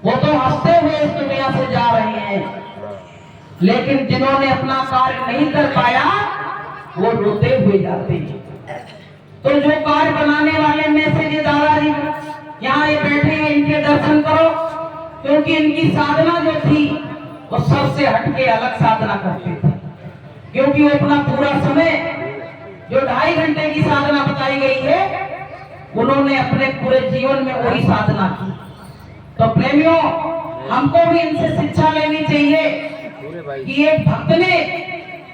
वो तो हंसते हुए इस दुनिया से जा रहे हैं, लेकिन जिन्होंने अपना कार्य नहीं कर पाया वो रोते हुए जाते हैं। तो जो कार्य बनाने वाले में से ये दादाजी यहाँ ये बैठे हैं, इनके दर्शन करो, क्योंकि इनकी साधना जो थी वो सबसे हटके अलग साधना करते थे। क्योंकि वो अपना पूरा समय जो 2.5 घंटे की साधना बताई गई है, उन्होंने अपने पूरे जीवन में वही साधना की। तो प्रेमियों, हमको भी इनसे शिक्षा लेनी चाहिए कि एक भक्त ने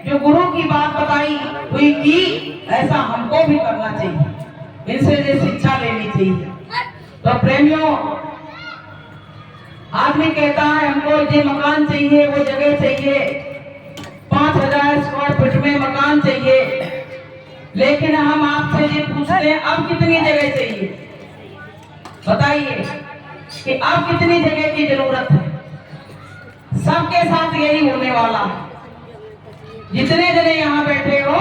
जो गुरु की बात बताई हुई की, ऐसा हमको भी करना चाहिए, इनसे ये शिक्षा लेनी चाहिए। तो प्रेमियों, आदमी कहता है हमको ये मकान चाहिए, वो जगह चाहिए, 5000 स्क्वायर फीट में मकान चाहिए, लेकिन हम आपसे ये पूछते हैं अब कितनी जगह चाहिए? बताइए कि अब कितनी जगह की जरूरत है? सबके साथ यही होने वाला है, जितने जने यहाँ बैठे हो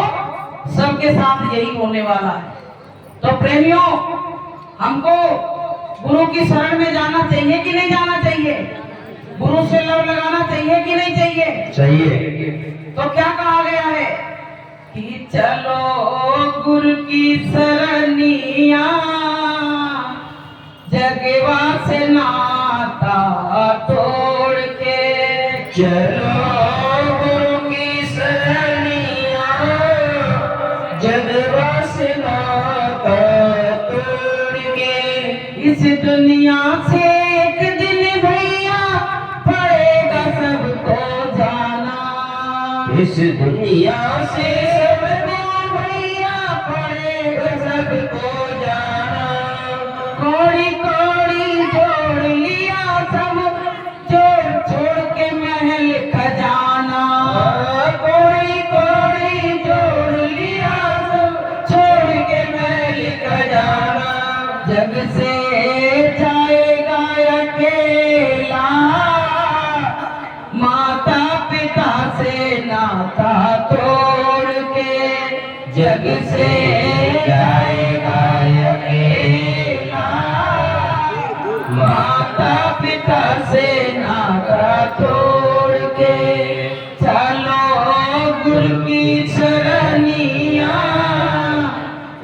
सबके साथ यही होने वाला है। तो प्रेमियों, हमको गुरु की शरण में जाना चाहिए कि नहीं जाना चाहिए? गुरु से लव लगाना चाहिए कि नहीं चाहिए? चाहिए। तो क्या कहा गया है कि चलो गुरु की शरणिया, जगवा से नाता तोड़ के, चलो गुरु की शरणिया, जगवा से नाता तोड़ के, इस दुनिया से एक दिन भैया पड़ेगा सबको जाना, इस दुनिया से सबको भैया पड़ेगा सबको जाना। कौड़ी कौड़ी जोड़ लिया सब, जोड़ छोड़ के महल खजाना, कोड़ी कोड़ी जोड़ लिया सब, छोड़ के महल खजाना। जग से जाएगा अकेला, माता पिता से नाता तोड़ के, जग से जाएगा अकेला, माता पिता से नाता तोड़ के, चलो गुरु की शरणिया,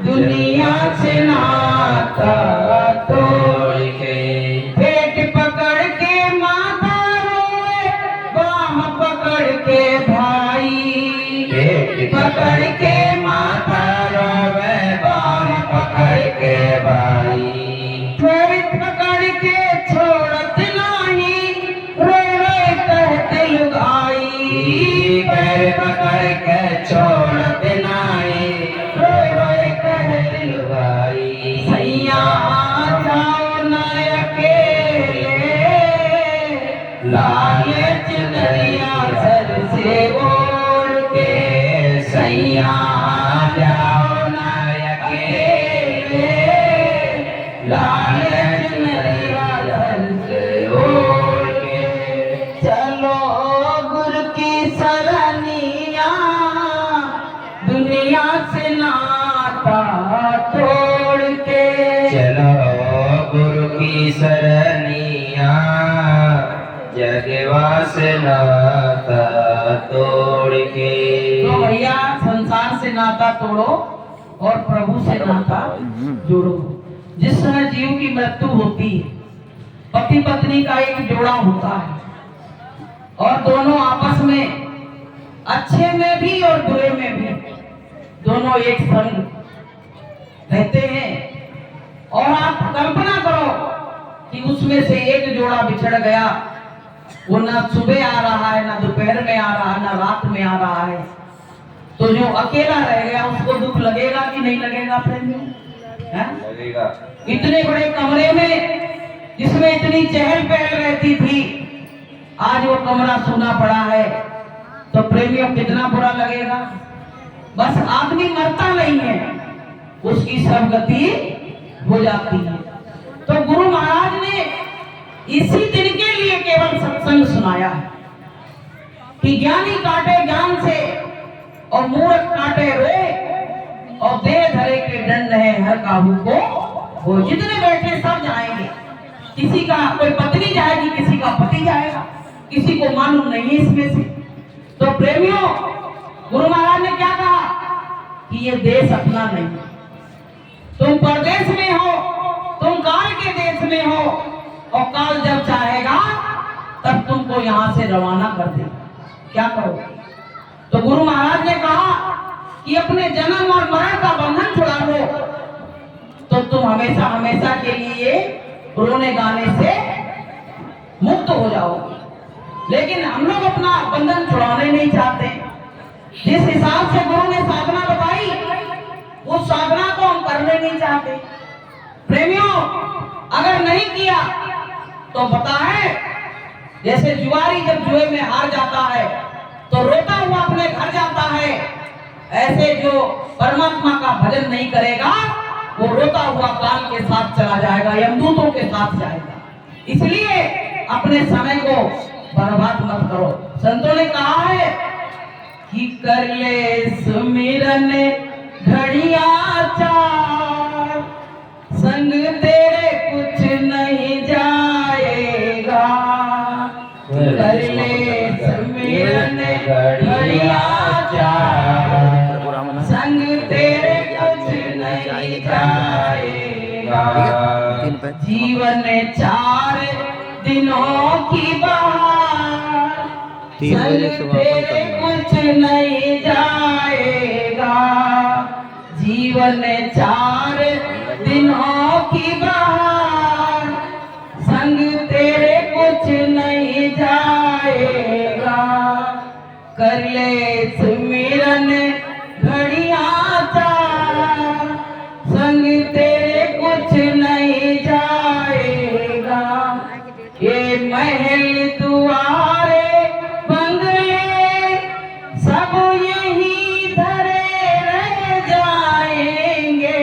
दुनिया से नाता तोड़ के। पेट पकड़ के माता रोए, बाह पकड़ के भाई, पेट पकड़ के माता रोए, बाह पकड़ के भाई, पेट पकड़ के छोड़त नहीं, रोए रोए कहते लुगाई, पैर पकड़ के छोड़त नहीं, रोए रोए कहते लुगाई। सैया जाओ न अकेले, लालच दरिया सर से ओढ़ के, सैया जाओ न अकेले, लालच दरिया सर से ओढ़ के, चलो गुरु की शरणिया, दुनिया से नाता तोड़ के। चलो गुरु की शरणिया, जगवा से नाता तोड़ के। तो भैया संसार से नाता तोड़ो और प्रभु से नाता जोड़ो। जिस समय जीव की मृत्यु होती है, पति पत्नी का एक जोड़ा होता है और दोनों आपस में अच्छे में भी और बुरे में भी दोनों एक संग रहते हैं। और आप कल्पना करो कि उसमें से एक जोड़ा बिछड़ गया, वो ना सुबह आ रहा है, ना दोपहर में आ रहा है, ना रात में आ रहा है, तो जो अकेला रह गया उसको दुख लगेगा कि नहीं लगेगा? लगेगा। इतने बड़े कमरे में जिसमें इतनी चहल पहल रहती थी, आज वो कमरा सूना पड़ा है, तो प्रेमियों कितना बुरा लगेगा। बस आदमी मरता नहीं है, उसकी सब गति हो जाती है। तो गुरु महाराज ने इसी दिन के लिए केवल सत्संग सुनाया है कि ज्ञानी काटे ज्ञान से और मूर्ख काटे रे, और देह धरे के दंड है हर काबू को। वो जितने बैठे सब जाएंगे, किसी का कोई पत्नी जाएगी, किसी का पति जाएगा, किसी को मालूम नहीं है इसमें से। तो प्रेमियों, गुरु महाराज ने क्या कहा कि ये देश अपना नहीं, तुम परदेश में हो, तुम काल के देश में हो, और काल जब चाहेगा तब तुमको यहाँ से रवाना कर देगा, क्या करोगे? तो गुरु महाराज ने कहा कि अपने जन्म और मरण का बंधन छुड़ा लो, तो तुम हमेशा हमेशा के लिए रोने गाने से मुक्त हो जाओगे। लेकिन हम लोग अपना बंधन छुड़ाने नहीं चाहते। जिस हिसाब से गुरु ने साधना बताई, उस साधना को हम करने नहीं चाहते। प्रेमियों, अगर नहीं किया तो पता है, जैसे जुआरी जब जुए में हार जाता है तो रोता हुआ अपने घर जाता है, ऐसे जो परमात्मा का भजन नहीं करेगा वो रोता हुआ काल के साथ चला जाएगा, यमदूतों के साथ जाएगा। इसलिए अपने समय को बर्बाद मत करो। संतों ने कहा है कि कर ले सुमिरन घड़िया चार, संग तेरे कुछ नहीं जाएगा। कर ले सुमिरन घड़िया चार, संग तेरे कुछ नहीं जाएगा। जीवन 4 दिनों की बहार, संग तेरे कुछ नहीं जाएगा। जीवन 4 दिनों की बहार, संग तेरे कुछ नहीं जाएगा। कर ले सुमिरन घड़िया चार, संग तेरे कुछ नहीं जाएगा। ये महल दुआरे बंगले सब यही धरे रह जाएंगे,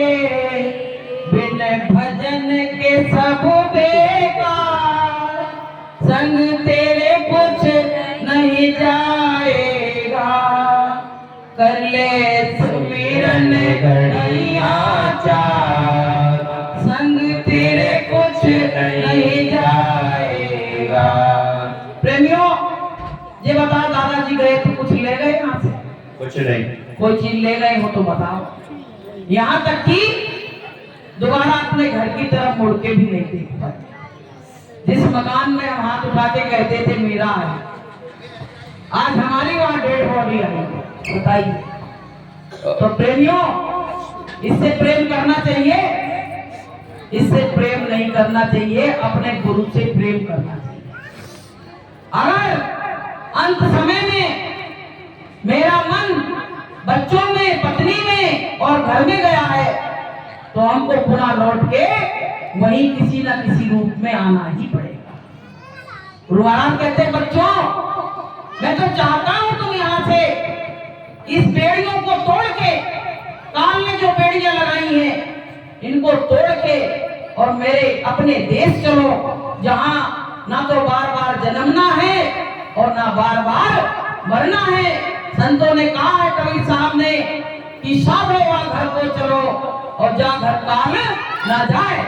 बिन भजन के सब बेकार, संग तेरे कुछ नहीं जाएगा। कर ले सुमिरन घड़िया चार, संग तेरे कुछ नहीं जाएगा। प्रेमियों, ये बताओ, दादाजी गए तो कुछ ले गए यहाँ से? कुछ नहीं। कोई चीज ले गए हो तो बताओ। यहाँ तक कि दोबारा अपने घर की तरफ मुड़ के भी नहीं देख पाए। जिस मकान में हम हाथ उठा के कहते थे मेरा है, आज हमारी वहां डेड बॉडी आई, बताइए। तो प्रेमियों, इससे प्रेम करना चाहिए? इससे प्रेम नहीं करना चाहिए, अपने गुरु से प्रेम करना चाहिए। अगर अंत समय में मेरा मन बच्चों में, पत्नी में और घर में गया है, तो हमको पुनः लौट के वही किसी न किसी रूप में आना ही पड़ेगा। गुरु महाराज कहते हैं, बच्चों, मैं तो चाहता हूं तुम यहाँ से इस बेड़ियों को तोड़ के, काल ने जो बेड़ियां लगाई हैं इनको तोड़ के और मेरे अपने देश चलो, जहां ना तो बार बार जन्मना है और ना बार बार मरना है। संतों ने कहा है, कबीर साहब ने, कि साधो वाला घर को चलो और जहाँ घर काल ना जाए।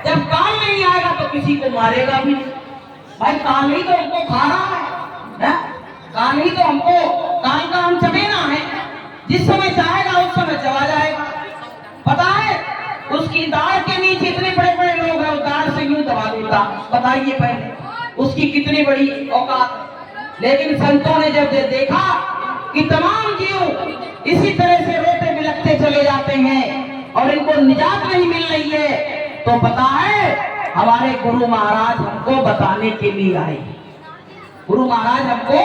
जब काल नहीं आएगा तो किसी को मारेगा भी नहीं। भाई काल ही तो हमको खा रहा है, काल ही तो हमको, काल का हम चबेना है। जिस समय चाहेगा उस समय चला जाएगा। पता है, उसकी दाढ़ के नीचे इतने बड़े बड़े लोग हैं, दाढ़ से यूं दबा देता। बताइए पहले उसकी कितनी बड़ी औकात है। लेकिन संतों ने जब देखा कि तमाम जीव इसी तरह से रोते बिलखते चले जाते हैं और इनको निजात नहीं मिल रही है, तो पता है हमारे गुरु महाराज हमको बताने के लिए आए। गुरु महाराज हमको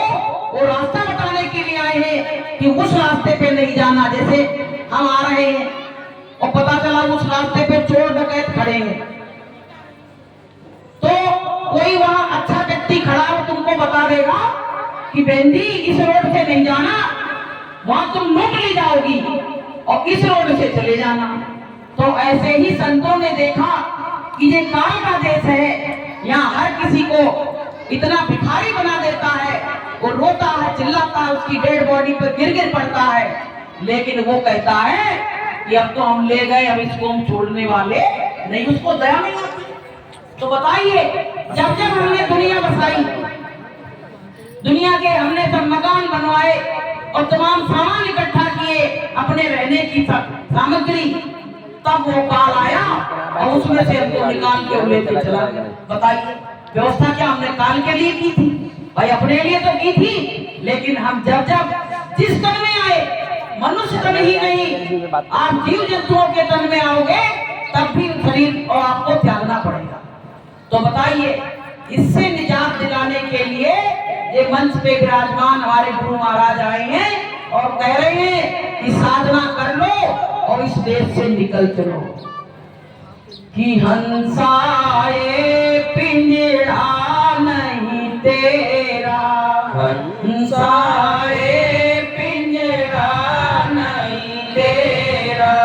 वो रास्ता बताने के लिए आए हैं कि उस रास्ते पे नहीं जाना। जैसे हम आ रहे हैं और पता चला उस रास्ते पे चोर डकैत खड़े हैं, तो कोई वहां अच्छा व्यक्ति खड़ा हो तुमको बता देगा कि बेंदी इस रोड से नहीं जाना, वहां तुम लूट ली जाओगी और इस रोड से चले जाना। तो ऐसे ही संतों ने देखा कि ये काल का देश है, यहाँ हर किसी को इतना भिखारी बना देता है, वो रोता है, चिल्लाता है, उसकी डेड बॉडी पर गिर गिर पड़ता है, लेकिन वो कहता है कि अब तो हम ले गए, अब इसको हम छोड़ने वाले नहीं। उसको दया नहीं आती। तो बताइए, जब जब हमने दुनिया बसाई, दुनिया के हमने सब मकान बनवाए और तमाम सामान इकट्ठा किए अपने रहने की सब सामग्री, तब वो काल आया और उसमें से हमको निकाल के लेते चला गया। बताइए, व्यवस्था क्या हमने काल के लिए की थी? भाई अपने लिए तो की थी, लेकिन हम जब जब जिस तन में आए, मनुष्य तन ही नहीं, आप जीव जंतुओं के तन में आओगे तब भी शरीर और आपको त्यागना पड़ेगा। तो बताइए, इससे निजात दिलाने के लिए ये मंच पे विराजमान हमारे गुरु महाराज आए हैं और कह रहे हैं कि साधना कर लो और इस देश से निकल चलो। कि हंसाए पिंजरा नहीं तेरा, हंसाए पिंजरा नहीं तेरा,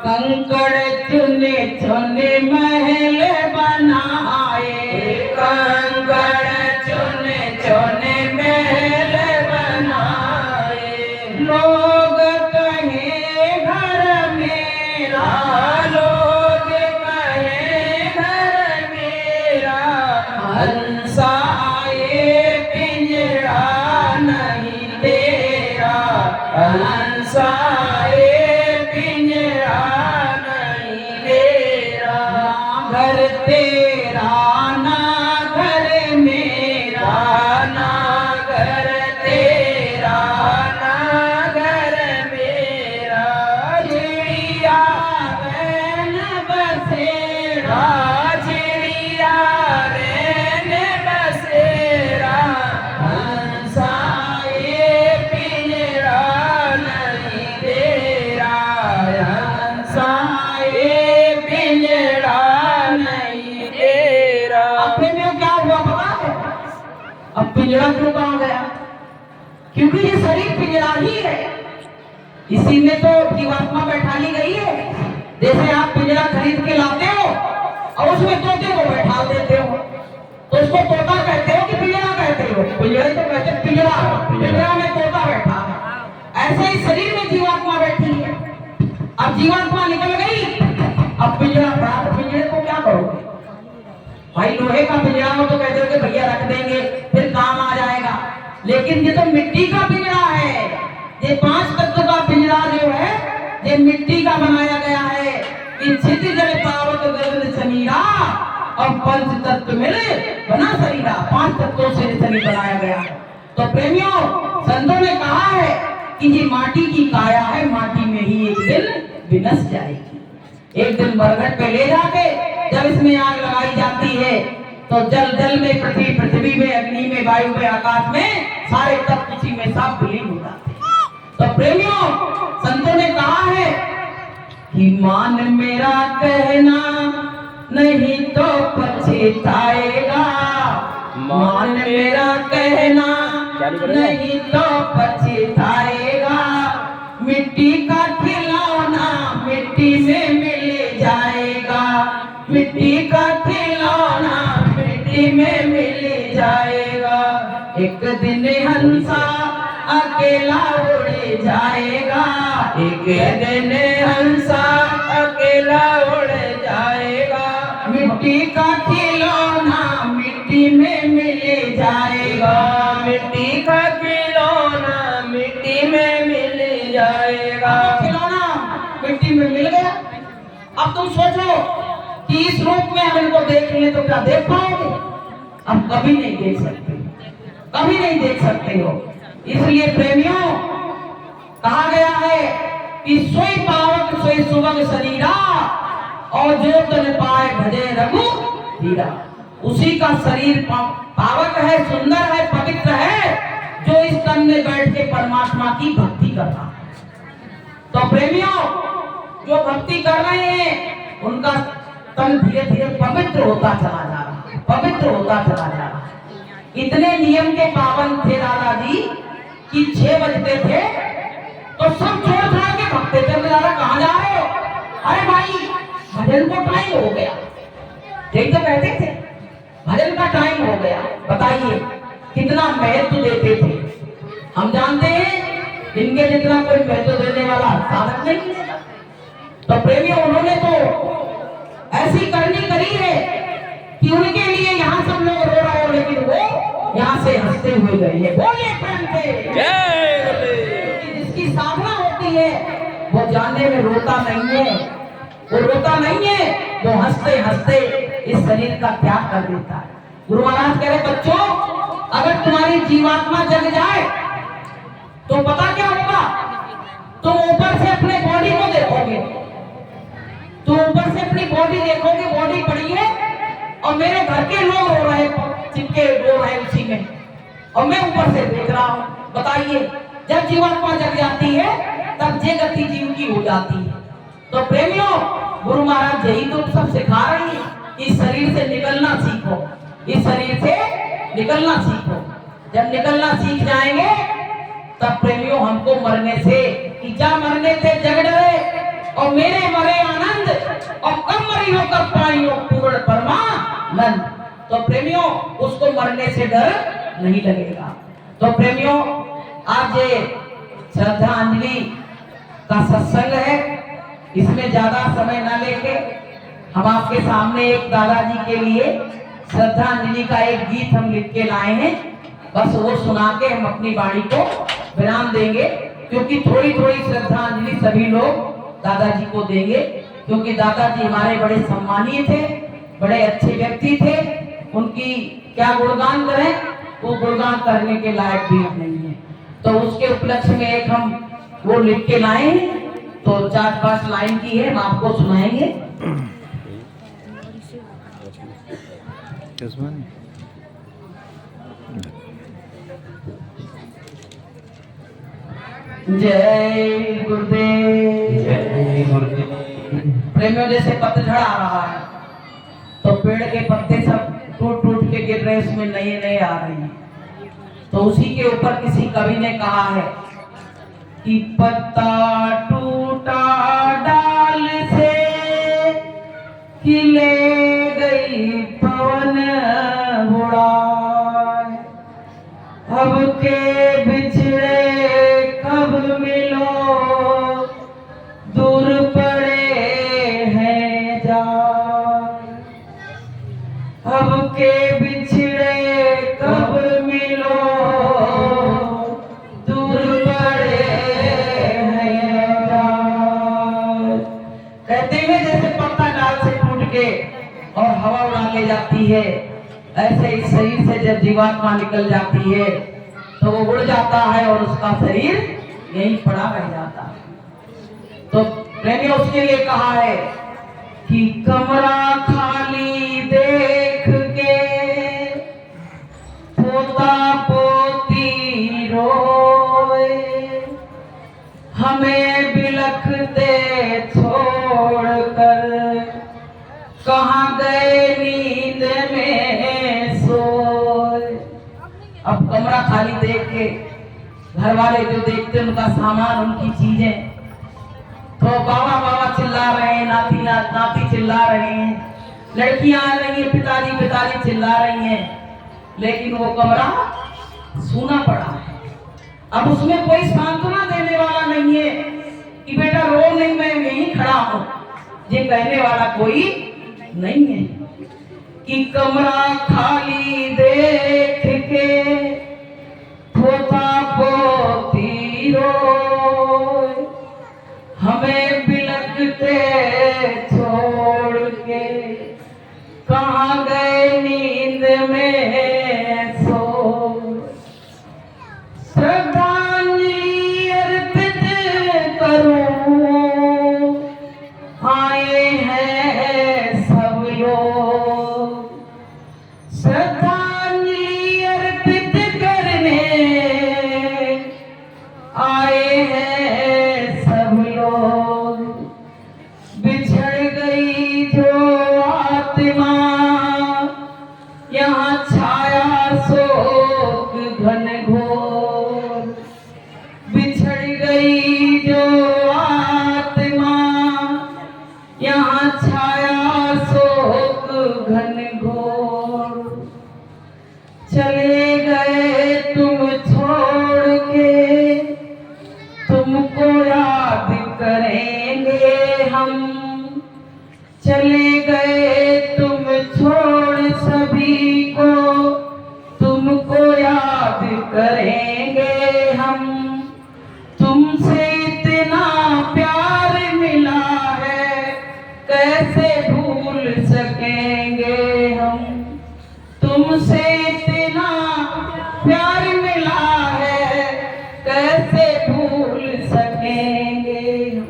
कंकड़ चुने चुने महल बनाए, कंकड़ चुने चुने महल बनाए, लोग कहे घर मेरा, लोग कहे घर मेरा, हंसाए पिंजरा नहीं तेरा, हंसाए पिंजरा नहीं तेरा, घर तेरा ना घर मेरा, ना घर तेरा ना घर मेरा, चिड़िया रैन बसेरा, चिड़िया रैन बसेरा, हंसाए पिंजरा नहीं तेरा, हंसाए पिंजरा नहीं तेरा। अब में क्या हुआ पता है? अब पिंजरा क्यों कहा गया? क्योंकि ये शरीर पिंजरा ही है, इसी में तो जीवात्मा बैठा ली गई है। जैसे आप पिंजरा खरीद के लाते हो और उसमें तोते को बैठा देते हो, तो उसको तोता कहते हो कि पिंजरा कहते हो? पिंजरा तो कहते हैं, पिंजरा, पिंजरा में तोता बैठा है। ऐसे ही शरीर में जीवात्मा बैठी है। अब जीवात्मा निकल गई, अब पिंजरा पड़ा, तो पिंजरे को क्या करोगे? भाई लोहे का पिंजरा हो तो कहते हो कि भैया रख देंगे फिर काम आ जाएगा, लेकिन ये तो मिट्टी का पिंजरा है। ये 5 तत्व का पिंजरा जो है ये मिट्टी का बनाया गया है। कि छित जल पावक गगन समीरा और पंच तत्व मिले बना शरीरा, 5 तत्वों से शरीर बनाया गया है। तो प्रेमियों, संतों ने कहा है कि ये माटी की काया है, माटी में ही एक दिन विनस जाएगी। एक दिन बरगद पे ले जाके जब इसमें आग लगाई जाती है तो जल जल में, पृथ्वी पृथ्वी में, अग्नि में, वायु में, आकाश में, सारे तत्व उसी में सब विलीन हो जाते हैं। तो प्रेमियों, संतों ने कहा है कि मान मेरा कहना नहीं तो पछताएगा, मान मेरा कहना नहीं तो पछताएगा, मिट्टी का खिलौना मिट्टी में मिल जाएगा, मिट्टी का खिलौना मिट्टी में मिल जाएगा, एक दिन हंसा अकेला उड़ जाएगा, एक दिन हंसा अकेला उड़ जाएगा, मिट्टी का खिलौना मिट्टी में मिल जाएगा, मिट्टी का खिलौना मिट्टी में मिल जाएगा। खिलौना मिट्टी में मिल गया। अब तुम सोचो कि इस रूप में हम इनको देख लें तो क्या देख पाओगे? हम कभी नहीं देख सकते, कभी नहीं देख सकते हो। इसलिए प्रेमियों, कहा गया है कि सोई पावक सोई सुबह शरीरा और जो तन पाए भजे रघु धीरा। उसी का शरीर पावक है, सुंदर है, पवित्र है, जो इस तन में बैठ के परमात्मा की भक्ति करता है। तो प्रेमियों, जो भक्ति कर रहे हैं उनका तन धीरे धीरे पवित्र होता चला जा रहा है, पवित्र होता चला जा रहा है। इतने नियम के पावन थे दादाजी कि 6 बजते थे तो सब छोड़ छाड़ के भक्ते थे। दादा कहाँ जा रहे हो? अरे भाई भजन को टाइम हो गया। यही तो कहते थे, भजन का टाइम हो गया। बताइए कितना महत्व देते थे। हम जानते हैं इनके जितना कोई महत्व देने वाला साधक नहीं मिलेगा। तो प्रेमियों, उन्होंने तो ऐसी करनी करी है कि उनके लिए यहाँ सब लोग रो रहे हो, लेकिन वो यहाँ से हंसते हुए गए हैं। बोलिए प्रेम से जय। जिसकी साधना होती है वो जानने में रोता नहीं है, वो रोता नहीं है, वो हंसते हंसते इस शरीर का त्याग कर देता है। गुरु महाराज कह रहे बच्चों, अगर तुम्हारी जीवात्मा जग जाए तो पता क्या होगा, तुम ऊपर से अपने बॉडी को देखोगे, तुम ऊपर से अपनी बॉडी देखोगे, बॉडी पड़ी है और मेरे घर के लोग रो रहे, चिपके रो रहे उसी में, और मैं ऊपर से देख रहा हूं। बताइए, जब जीवात्मा जग जाती है तब जे गति जीव की हो जाती है। तो प्रेमियों, गुरु महाराज यही तो सब सिखा रहे हैं, इस शरीर से निकलना सीखो, इस शरीर से निकलना सीखो। जब निकलना सीख जाएंगे तब प्रेमियों हमको मरने से, जा मरने से जग डरे और मेरे मरे आनंद, और कब मरी हो कब पाई हो पूर्ण परमानंद। तो प्रेमियों, उसको मरने से डर नहीं लगेगा। तो प्रेमियों, आज ये श्रद्धांजलि का सत्संग है, इसमें ज्यादा समय न लेके हम आपके सामने एक दादाजी के लिए श्रद्धांजलि का एक गीत हम लिख के लाए हैं। बस वो सुना के हम अपनी वाणी को विराम देंगे, क्योंकि थोड़ी थोड़ी श्रद्धांजलि सभी लोग दादाजी को देंगे, क्योंकि दादाजी हमारे बड़े सम्मानीय थे, बड़े अच्छे व्यक्ति थे। उनकी क्या गुणगान करें, वो गुणगान करने के लायक भी नहीं है। तो उसके उपलक्ष्य में एक हम वो लिख के लाए हैं, तो 4-5 लाइन की है, हम आपको सुनाएंगे। जय गुरुदेव, जय गुरुदेव। प्रेमियों, जैसे पतझड़ आ रहा है तो पेड़ के पत्ते सब टूट टूट के गिर रहे, उसमें नए नए आ रहे हैं। तो उसी के ऊपर किसी कवि ने कहा है कि पत्ता टूटा डाल से खिले गई पवन उड़ाए, अब के बिछड़े कब मिलो दूर पड़े हैं जाए, अब के बिछड़े कब मिलो दूर पड़े हैं जाए। कहते हैं जैसे पत्ता डाल से टूट के और हवा उड़ा ले जाती है, ऐसे इस शरीर से जब जीवात्मा निकल जाती है तो वो उड़ जाता है और उसका शरीर यहीं पड़ा रह जाता है। तो मैंने उसके लिए कहा है कि कमरा खाली देख के पोता पोती रोए, हमें बिलखते छोड़कर कहाँ गए नींद में सोए। अब कमरा खाली देख के घर वाले जो देखते उनका सामान, उनकी चीजें, तो बाबा बाबा चिल्ला रहे हैं, नाती नाती चिल्ला रहे हैं, लड़कियां आ रही हैं, पिताजी पिताजी चिल्ला रही हैं, लेकिन वो कमरा सूना पड़ा है। अब उसमें कोई सांत्वना देने वाला नहीं है कि बेटा रो नहीं, मैं यहीं खड़ा हूं, ये कहने वाला कोई नहीं है। कि कमरा खाली देख के पोता पोती रोए, हमें बिलखते छोड़ के कहाँ गए नींद में सो। श्रद्धांजलि अर्पित करूं, आए हैं सब लोग, श्रद्धांजलि अर्पित करने आए हैं सब लोग। बिछड़ गई जो आत्मा यहाँ छाया शोक घन घोर, बिछड़ गई जो आत्मा यहाँ छाया शोक घन घोर। चले गए तुम छोड़ के, तुमको याद करेंगे हम, चले गए तुम छोड़ करेंगे हम, तुमसे इतना प्यार मिला है कैसे भूल सकेंगे हम, तुमसे इतना प्यार मिला है कैसे भूल सकेंगे हम।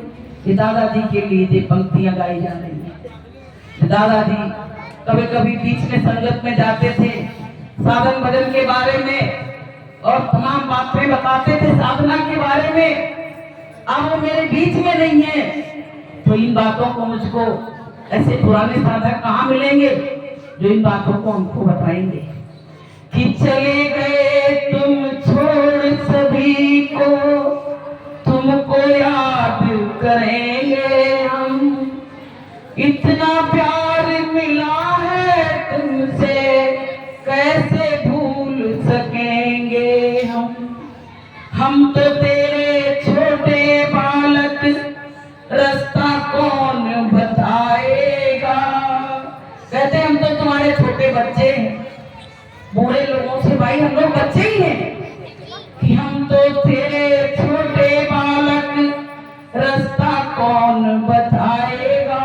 ये दादाजी के लिए ये पंक्तियां गाई जा रही हैं। दादाजी कभी कभी बीच में संगत में जाते थे, साधन भजन के बारे में और तमाम बातें बताते थे साधना के बारे में। अब वो मेरे बीच में नहीं है, तो इन बातों को मुझको ऐसे पुराने साधक कहाँ मिलेंगे जो इन बातों को हमको बताएंगे कि चले गए तुम छोड़ सभी को, तुमको याद करेंगे हम, इतना प्यार मिला है तुमसे कैसे भूल सकेंगे हम तो तेरे छोटे बालक, रास्ता कौन बताएगा। कहते हम तो तुम्हारे छोटे बच्चे हैं, बूढ़े लोगों से भाई हम लोग बच्चे ही हैं, कि हम तो तेरे छोटे बालक, रास्ता कौन बताएगा।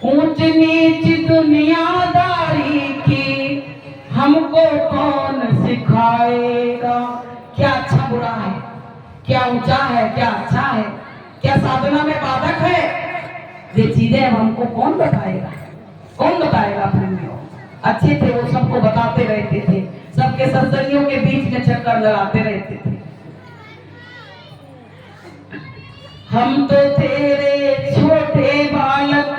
ऊंच नीच दुनियादारी की हमको कौन सिखाएगा। क्या अच्छा बुरा है, क्या ऊंचा है, क्या अच्छा है, क्या साधना में बाधक है, ये चीजें अब हमको कौन बताएगा, कौन बताएगा। प्रेमियों अच्छे थे वो, सबको बताते रहते थे, सबके सत्संगियों के बीच में चक्कर लगाते रहते थे। हम तो तेरे छोटे बालक,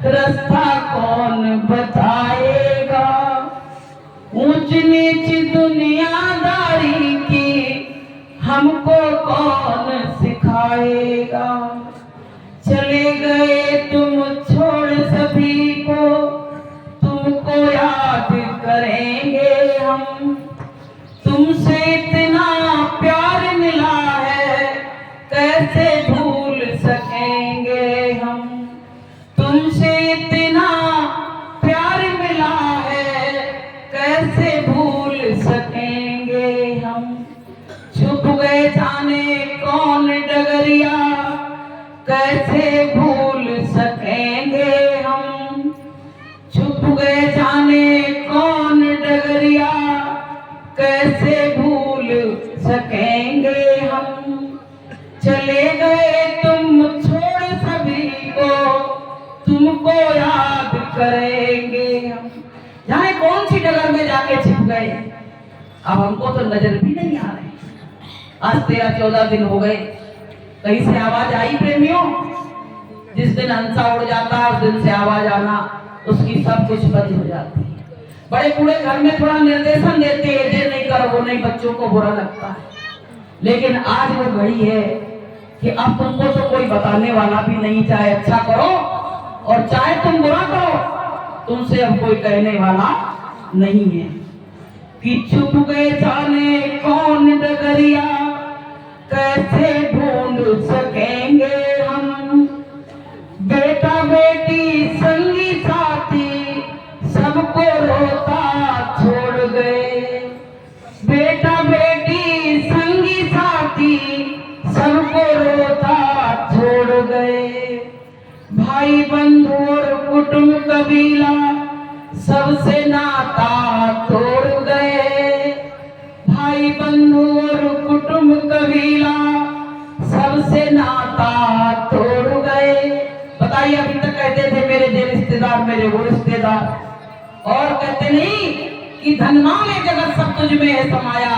रास्ता कौन बताएगा। ऊंच नीच दुनियादारी की हमको कौन सिखाएगा। चले गए तुम छोड़ सभी को, तुमको याद करेंगे हम, तुमसे इतना प्यार मिला है कैसे भूल सकेंगे हम, तुमसे इतना प्यार मिला है कैसे भूल सकेंगे हम। छुप गए जाने कौन डगरिया, कैसे भूल सकेंगे हम, छुप गए जाने कौन डगरिया, कैसे भूल सकेंगे हम। चले गए तुम छोड़ सभी को, तुमको याद करेंगे हम। जाने कौन सी डगर में जाके छिप गए, अब हमको तो नजर भी नहीं आ रहे। आज 13-14 दिन हो गए, कहीं से आवाज आई प्रेमियों। जिस दिन हंसा उड़ जाता है उस दिन से आवाज आना उसकी सब कुछ बंद हो जाती है। बड़े बूढ़े घर में थोड़ा निर्देशन देते हैं, ये नहीं करो वो नहीं, बच्चों को बुरा लगता है। लेकिन आज वो घड़ी है कि अब तुमको तो कोई बताने वाला भी नहीं, चाहे अच्छा करो और चाहे तुम बुरा करो, तुमसे अब कोई कहने वाला नहीं है। कि छुप गए जाने कौन डगरिया, कैसे ढूंढ सकेंगे हम। बेटा बेटी संगी साथी सबको रोता छोड़ गए, बेटा बेटी संगी साथी सबको रोता छोड़ गए। भाई बंधु और कुटुंब कबीला सबसे नाता तोड़ गए, भाई बंधु और कुटुंब कबीला सबसे नाता तोड़ गए। बताइए अभी तक कहते थे मेरे ये रिश्तेदार, मेरे वो रिश्तेदार, और कहते नहीं कि धनमा में जगत सब तुझ में है समाया,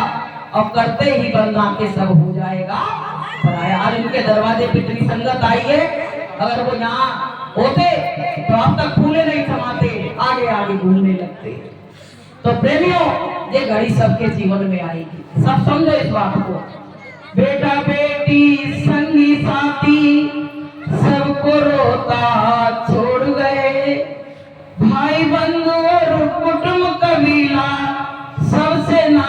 और करते ही बंदा के सब हो जाएगा पराया। आज उनके दरवाजे पे इतनी संगत आई है, अगर वो यहाँ होते तो अब तक फूले नहीं समाते, आगे आगे घूमने लगते। तो प्रेमियों ये घड़ी सबके जीवन में आएगी, सब समझो इस बात को। बेटा बेटी संगी साथी सबको रोता छोड़ गए, भाई बंधु और कुटुंब कबीला सबसे ना